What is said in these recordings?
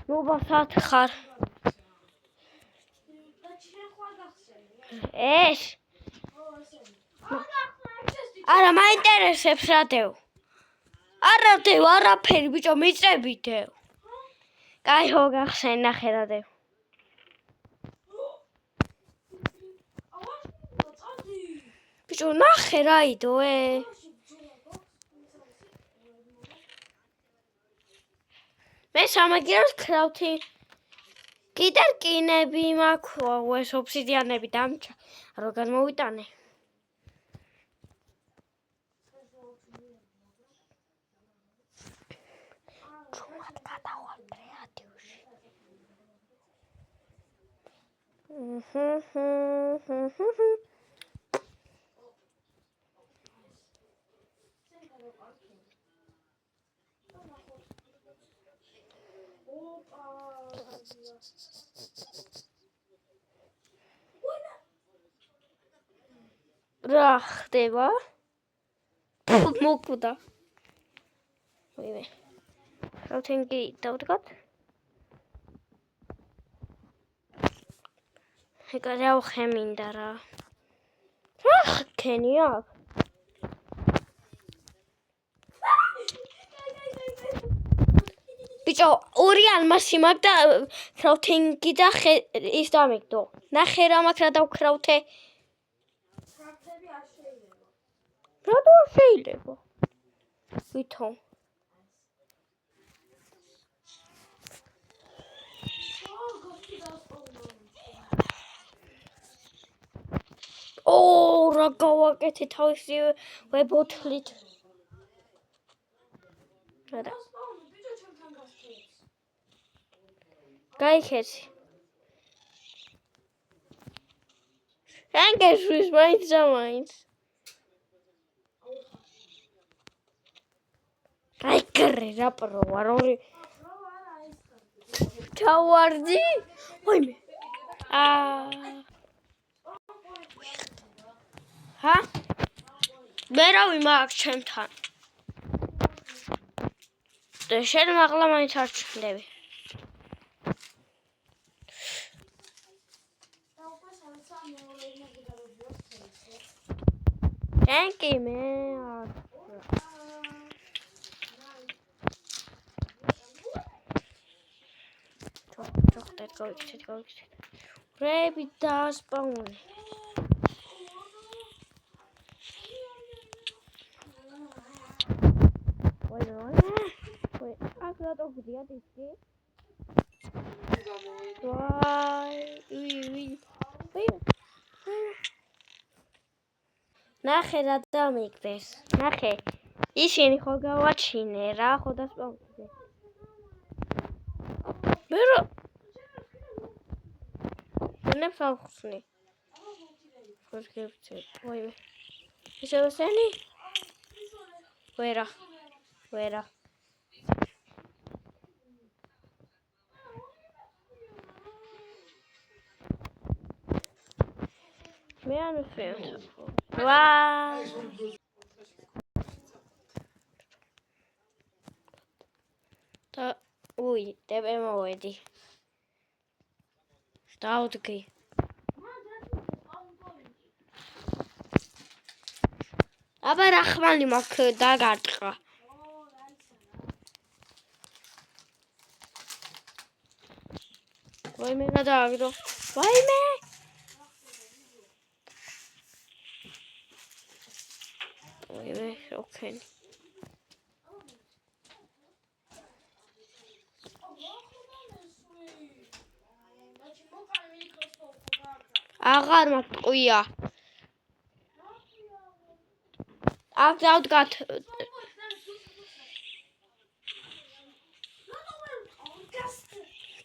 ნუ ბასათ ხარ ეს არა მაინტერესებს რა დევ არა დევ არაფერი ბიჭო მიწები დევ კაი ხო გახსენ ნახე რა დევ ბიჭო ნახე რა იდო მე სამაგიეროს ქრავთი კიდე რკინები მაქვს ეს ობსიდიანები დამჭა რო გამოვიტანე ჩუმად გადავალ კრეატივში რა ხდება? მოკვდა. ვიღე. ხავთენგი დავდგათ. ეგ რა ხემინდა რა. რა ხქენი აქ? ბიჭო, ორი ალმასი მაქვს და ხავთენგი და ის დამიგდო. ნახე რა მაქვს რა დავქრავთე. რატო შეიძლება? ვითომ? რა გავაკეთე თავისი ვებოთლით. რა. გაიქეცი. რანგეშვის მაინც და მაინც. გაიგრე რა პროვარ ორი. ჩავარდი? ვაიმე. ჰა? მე რავი მაქვს ჩემთან. და შენ მაღლა მაინც არ ჩნდები. Thank you, man. Go. Rabbit does bone. Wait, I got over the other side. ნახე რა დამიგდეს. ნახე. ისინი ხო გავაჩინე რა, ხო დასპაუნდე. მე რა ნებს ახსნი. ხორგებწე. ვაიმე. ისევ სენი? ვერა. მე არ ვფრენთ. Wow. Tebe mowedi. Davdgi. Aba raxmani mak dagardqa. Vayme gadagdo. Vayme. Okay. აღარ მარტყია. აქ დავდგათ.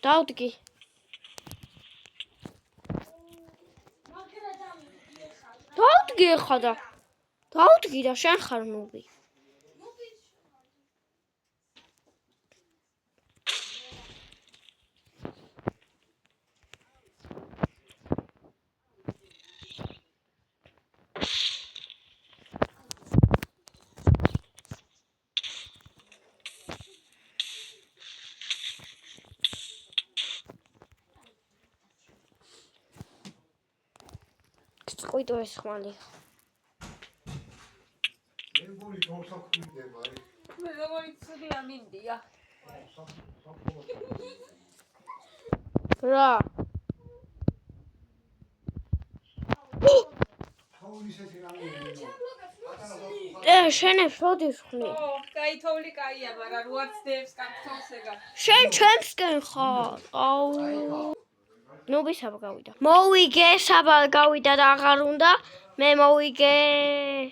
დავდგი. დავდგი ხა და. დავდგი და შენ ხარ ნუბი. წყვიტო ეს ხმალი. მე როგორი ცუდი ამინდია. რა? შენებს როდის ხმი? კაი თოვლი კაია, მაგრამ როაც დევს კარტოფს ეგა. შენ ჩემსკენ ხარ. აუ. ნუბი საბა გავიდა. მოვიგე, საბა გავიდა და აღარ უნდა. მე მოვიგე.